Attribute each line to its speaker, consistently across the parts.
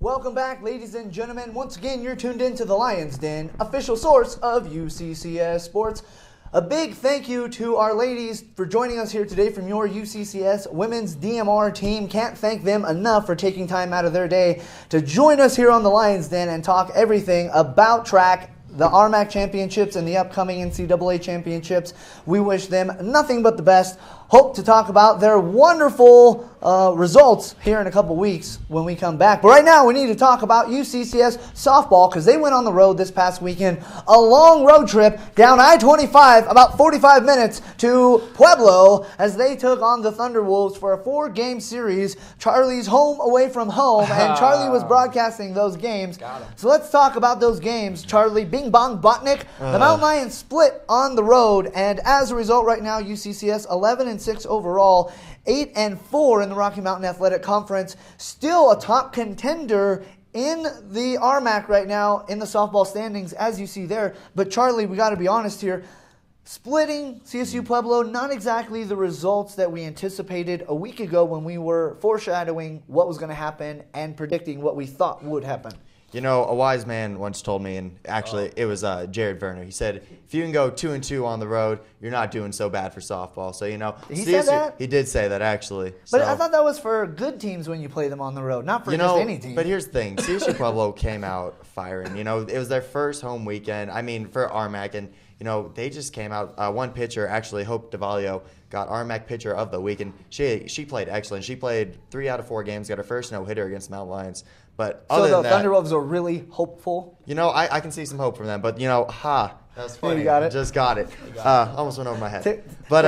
Speaker 1: Welcome back, ladies and gentlemen. Once again, you're tuned in to the Lions Den, official source of UCCS Sports. A big thank you to our ladies for joining us here today from your UCCS Women's DMR team. Can't thank them enough for taking time out of their day to join us here on the Lions Den and talk everything about track, the RMAC championships, and the upcoming NCAA championships. We wish them nothing but the best. Hope to talk about their wonderful results here in a couple weeks when we come back. But right now, we need to talk about UCCS softball because they went on the road this past weekend. A long road trip down I-25, about 45 minutes to Pueblo as they took on the Thunderwolves for a 4-game series. Charlie's home away from home, and Charlie was broadcasting those games. So let's talk about those games. Charlie, Bing Bong Botnick, the Mountain Lions split on the road, and as a result right now, UCCS 11-6 overall, 8-4 in the Rocky Mountain Athletic Conference. Still a top contender in the RMAC right now in the softball standings, as you see there. But Charlie, we got to be honest here. Splitting CSU Pueblo, not exactly the results that we anticipated a week ago when we were foreshadowing what was going to happen and predicting what we thought would happen.
Speaker 2: You know, a wise man once told me, and actually it was Jared Werner. He said, if you can go 2-2 on the road, you're not doing so bad for softball. So, you know.
Speaker 1: He said that?
Speaker 2: He did say that, actually.
Speaker 1: But I thought that was for good teams when you play them on the road, not for just any team.
Speaker 2: But here's the thing. CSU Pueblo came out firing. You know, it was their first home weekend, for RMAC. And, you know, they just came out. One pitcher, actually, Hope DeValio, got RMAC Pitcher of the Week. And she played excellent. She played 3 out of 4 games, got her first no-hitter against the Mountain Lions. But other than that,
Speaker 1: Thunderwolves are really hopeful.
Speaker 2: You know, I can see some hope from them. But, you know, that was funny.
Speaker 1: You got it?
Speaker 2: Just got it. Almost went over my head. But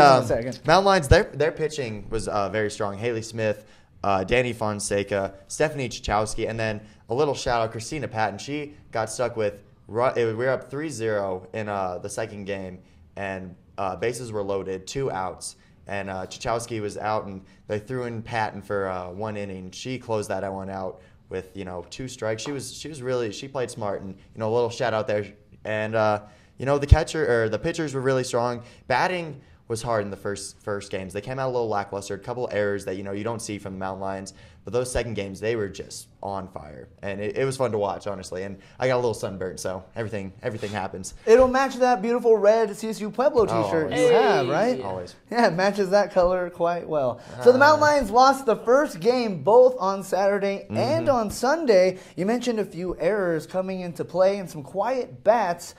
Speaker 2: Mountain Lions, their pitching was very strong. Haley Smith, Danny Fonseca, Stephanie Chachowski, and then a little shout-out, Christina Patton. She got stuck with we were up 3-0 in the second game, and bases were loaded, 2 outs. And Chachowski was out, and they threw in Patton for 1 inning. She closed that one out with 2 strikes. She played smart, and a little shout out there. And the pitchers were really strong. Batting was hard in the first games. They came out a little lackluster, a couple errors that you don't see from the Mountain Lions. But those second games, they were just on fire, and it was fun to watch, honestly. And I got a little sunburnt, so everything happens.
Speaker 1: It'll match that beautiful red CSU Pueblo T-shirt you have, right?
Speaker 2: Always.
Speaker 1: Yeah, it matches that color quite well. So the Mountain Lions lost the first game both on Saturday and on Sunday. You mentioned a few errors coming into play and some quiet bats.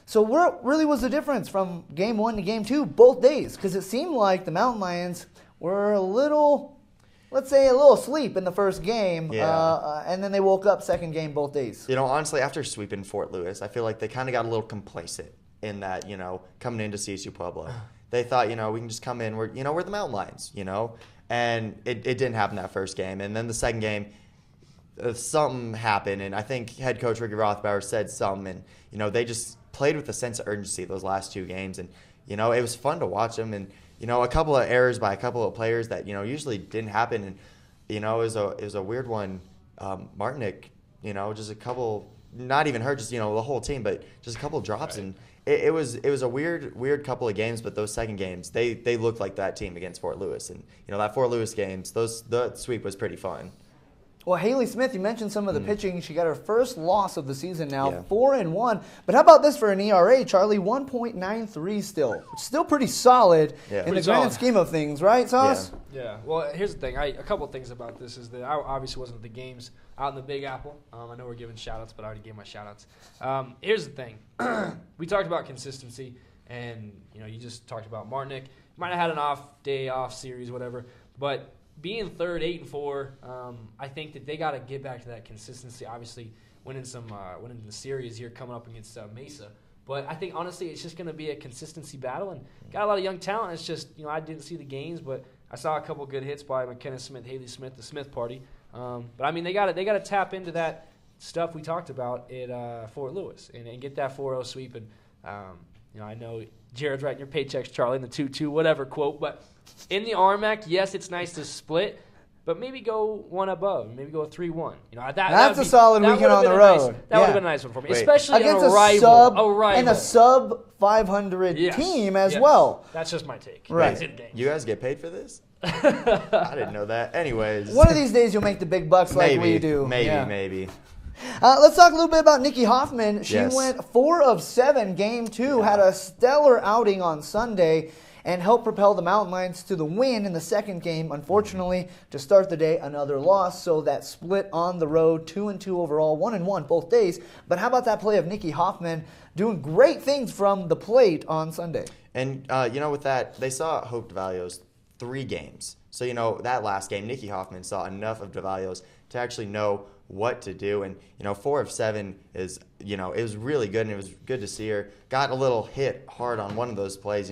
Speaker 1: So what really was the difference from game 1 to game 2 both days? Because it seemed like the Mountain Lions were a little asleep in the first game, and then they woke up second game both days.
Speaker 2: Honestly, after sweeping Fort Lewis, I feel like they kind of got a little complacent in that, coming into CSU Pueblo. They thought, we can just come in, we're the Mountain Lions, and it didn't happen that first game. And then the second game, something happened, and I think head coach Ricky Rothbauer said something, and, they just played with a sense of urgency those last 2 games, and, it was fun to watch them. And a couple of errors by a couple of players that, usually didn't happen. And, it was a weird one. Martinick, just a couple, not even her, just, the whole team, but just a couple of drops. Right. And it was a weird couple of games, but those second games, they looked like that team against Fort Lewis. And, that Fort Lewis games, the sweep was pretty fun.
Speaker 1: Well, Haley Smith, you mentioned some of the pitching. She got her first loss of the season now, 4-1. But how about this for an ERA, Charlie? 1.93 still. Still pretty solid in the grand scheme of things, right, Sauce?
Speaker 3: Yeah. Well, here's the thing. A couple of things about this is that I obviously wasn't at the games out in the Big Apple. I know we're giving shout-outs, but I already gave my shout-outs. Here's the thing. We talked about consistency, and, you just talked about Martinick. Might have had an off series, whatever, but being third, 8-4, I think that they got to get back to that consistency. Obviously, winning the series here coming up against Mesa. But I think, honestly, it's just going to be a consistency battle. And got a lot of young talent. It's just, I didn't see the games, but I saw a couple good hits by McKenna Smith, Haley Smith, the Smith party. But, they got to tap into that stuff we talked about at Fort Lewis and get that 4-0 sweep. And, I know Jared's writing your paychecks, Charlie, in the 2-2 whatever quote. But in the RMAC, yes, it's nice to split, but maybe go one above, maybe go 3-1.
Speaker 1: That's a solid weekend on the road.
Speaker 3: That would have been a nice one for me, especially
Speaker 1: against
Speaker 3: a rival
Speaker 1: and a sub 500 team as well.
Speaker 3: That's just my take.
Speaker 1: Right.
Speaker 2: You guys get paid for this? I didn't know that. Anyways.
Speaker 1: One of these days you'll make the big bucks like we do.
Speaker 2: Maybe.
Speaker 1: Let's talk a little bit about Nikki Hoffman. She went 4 of 7, game 2, had a stellar outing on Sunday, and helped propel the Mountain Lions to the win in the second game. Unfortunately, to start the day, another loss, so that split on the road, 2-2 overall, 1-1 both days. But how about that play of Nikki Hoffman doing great things from the plate on Sunday?
Speaker 2: And, with that, they saw Hope DeValio's 3 games. So, that last game, Nikki Hoffman saw enough of DeValio's to actually know what to do. And, 4 of 7 is, it was really good, and it was good to see her. Got a little hit hard on one of those plays,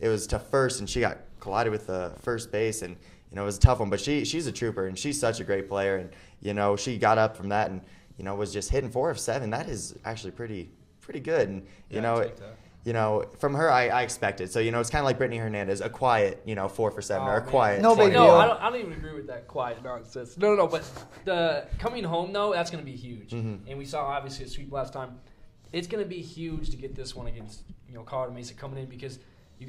Speaker 2: It was to first, and she got collided with the first base, and it was a tough one. But she's a trooper, and she's such a great player, and she got up from that, and was just hitting 4 of 7. That is actually pretty good, and from her I expected. So it's kind of like Brittany Hernandez, a quiet 4 for 7 or a quiet.
Speaker 1: No big deal.
Speaker 3: No, I don't even agree with that quiet nonsense. No. But the coming home though, that's going to be huge, and we saw obviously a sweep last time. It's going to be huge to get this one against Colorado Mesa coming in because. You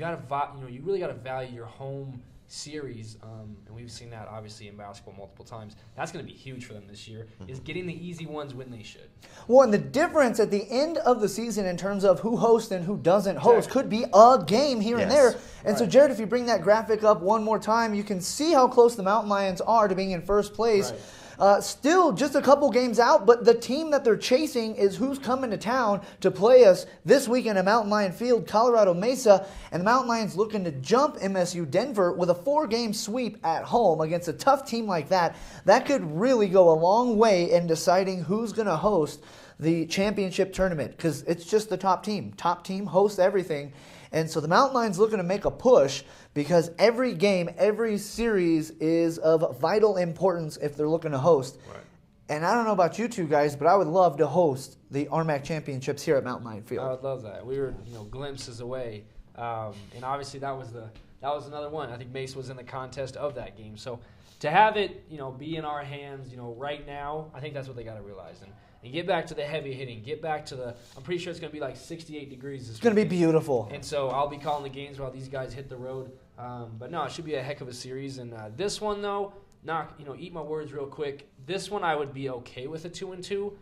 Speaker 3: really got to value your home series, and we've seen that obviously in basketball multiple times. That's going to be huge for them this year, is getting the easy ones when they should.
Speaker 1: Well, and the difference at the end of the season in terms of who hosts and who doesn't host could be a game here and there. And so, Jared, if you bring that graphic up one more time, you can see how close the Mountain Lions are to being in first place. Right. Still just a couple games out, but the team that they're chasing is who's coming to town to play us this weekend at Mountain Lion Field, Colorado Mesa. And the Mountain Lions looking to jump MSU Denver with a 4-game sweep at home against a tough team like that. That could really go a long way in deciding who's going to host the championship tournament because it's just the top team. Top team hosts everything. And so the Mountain Lions looking to make a push because every game, every series is of vital importance if they're looking to host. Right. And I don't know about you two guys, but I would love to host the RMAC Championships here at Mountain Lion Field.
Speaker 3: I would love that. We were glimpses away, and obviously that was another one. I think Mace was in the contest of that game. So to have it be in our hands right now, I think that's what they got to realize. And get back to the heavy hitting. Get back to I'm pretty sure it's going to be like 68 degrees this week.
Speaker 1: It's going to be beautiful.
Speaker 3: And so I'll be calling the games while these guys hit the road. But no, it should be a heck of a series. And this one, though, eat my words real quick. This one I would be okay with a 2-2.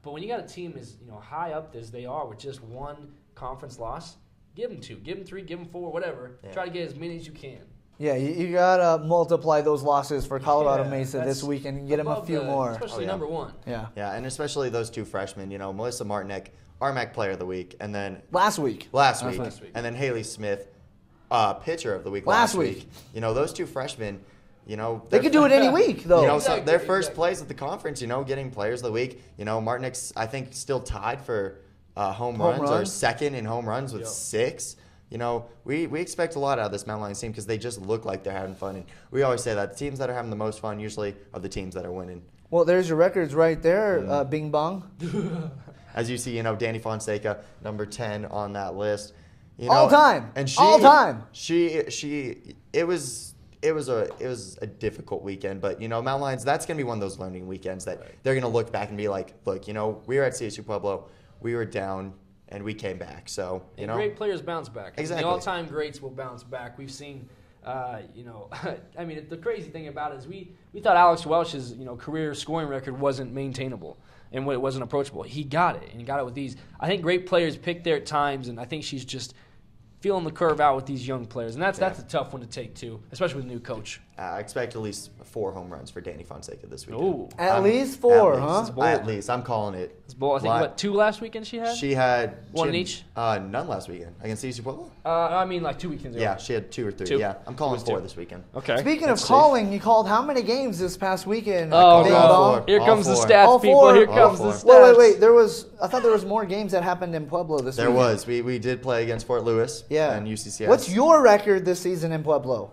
Speaker 3: But when you got a team as high up as they are with just one conference loss, give them 2, give them 3, give them 4, whatever. Yeah. Try to get as many as you can.
Speaker 1: Yeah, you got to multiply those losses for Colorado Mesa this week and get them a few more.
Speaker 3: Especially number 1.
Speaker 1: Yeah.
Speaker 2: Yeah, and especially those 2 freshmen, Melissa Martinek, RMAC Player of the Week, and then
Speaker 1: Last week.
Speaker 2: And then Haley Smith, Pitcher of the Week last week. Those 2 freshmen,
Speaker 1: they could do it any week, though.
Speaker 2: Their first plays at the conference, getting Players of the Week. Martinek's, I think, still tied for home runs or second in home runs with 6. We expect a lot out of this Mountain Lions team because they just look like they're having fun. And we always say that the teams that are having the most fun usually are the teams that are winning.
Speaker 1: Well, there's your records right there, Bing Bong.
Speaker 2: As you see, Danny Fonseca, number 10 on that list.
Speaker 1: All time.
Speaker 2: And
Speaker 1: all time.
Speaker 2: It was a difficult weekend, but Mountain Lions, that's gonna be one of those learning weekends that they're gonna look back and be like, look, we were at CSU Pueblo, we were down. And we came back, so
Speaker 3: and great players bounce back.
Speaker 2: Exactly,
Speaker 3: the all-time greats will bounce back. We've seen, I mean, the crazy thing about it is we thought Alex Welch's career scoring record wasn't maintainable and it wasn't approachable. He got it, and he got it with these. I think great players pick their times, and I think she's just feeling the curve out with these young players, and that's a tough one to take too, especially with a new coach.
Speaker 2: I expect at least 4 home runs for Danny Fonseca this weekend.
Speaker 3: Ooh.
Speaker 1: At least 4, huh?
Speaker 2: At least. I'm calling it.
Speaker 3: It's bold. I think, 2 last weekend she had?
Speaker 2: She had...
Speaker 3: One each?
Speaker 2: None last weekend. Against CSU Pueblo?
Speaker 3: I mean, like 2 weekends ago.
Speaker 2: Yeah, she had 2 or 3.
Speaker 3: 2?
Speaker 2: Yeah, I'm calling 4 this weekend.
Speaker 3: Okay.
Speaker 1: Speaking of calling, you called how many games this past weekend?
Speaker 3: Oh, no. Here comes the stats, people. Here comes the stats.
Speaker 1: Wait. I thought there was more games that happened in Pueblo this weekend.
Speaker 2: There was. We did play against Fort Lewis and UCCS.
Speaker 1: What's your record this season in Pueblo?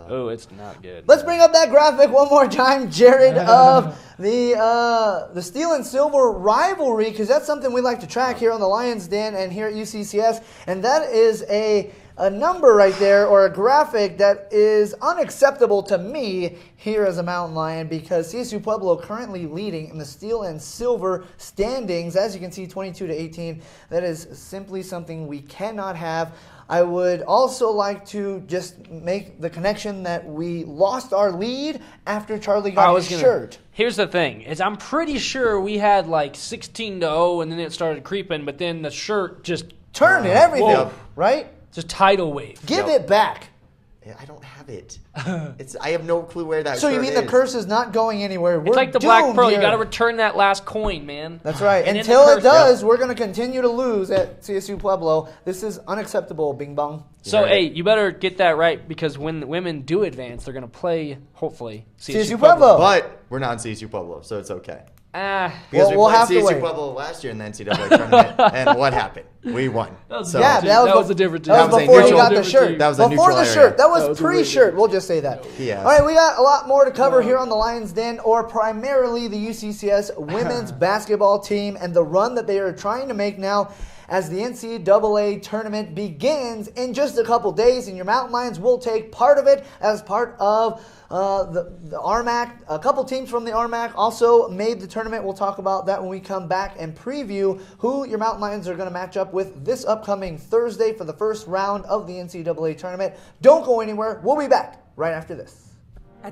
Speaker 3: Oh, it's not good.
Speaker 1: Let's bring up that graphic one more time, Jared, of the Steel and Silver rivalry, because that's something we like to track here on the Lions Den and here at UCCS, and that is a a number right there or a graphic that is unacceptable to me here as a Mountain Lion because CSU Pueblo currently leading in the steel and silver standings. As you can see, 22-18. That is simply something we cannot have. I would also like to just make the connection that we lost our lead after Charlie got his shirt.
Speaker 3: Here's the thing, is I'm pretty sure we had like 16-0 and then it started creeping, but then the shirt just
Speaker 1: turned it, everything, right?
Speaker 3: Just tidal wave.
Speaker 1: Give it back.
Speaker 2: I don't have it. I have no clue where that.
Speaker 1: So you mean the curse is not going anywhere?
Speaker 3: It's like the Black Pearl. You got to return that last coin, man.
Speaker 1: That's right. And until it does, we're going to continue to lose at CSU Pueblo. This is unacceptable. Bing bong.
Speaker 3: So hey, you better get that right because when the women do advance, they're going to play hopefully CSU
Speaker 1: Pueblo.
Speaker 2: But we're not in CSU Pueblo, so it's okay.
Speaker 1: Because we'll have to wait.
Speaker 2: CSU Pueblo last year in the NCAA tournament, and what happened? We won.
Speaker 1: That was a different team.
Speaker 2: That was
Speaker 1: before you got the shirt.
Speaker 2: That was a
Speaker 1: before
Speaker 2: neutral
Speaker 1: the shirt. That was pre-shirt. We'll just say that.
Speaker 2: Yes.
Speaker 1: All right, we got a lot more to cover here on the Lions Den, or primarily the UCCS women's basketball team and the run that they are trying to make now as the NCAA tournament begins in just a couple days, and your Mountain Lions will take part of it as part of the RMAC. A couple teams from the RMAC also made the tournament. We'll talk about that when we come back and preview who your Mountain Lions are going to match up with this upcoming Thursday for the first round of the NCAA tournament. Don't go anywhere. We'll be back right after this.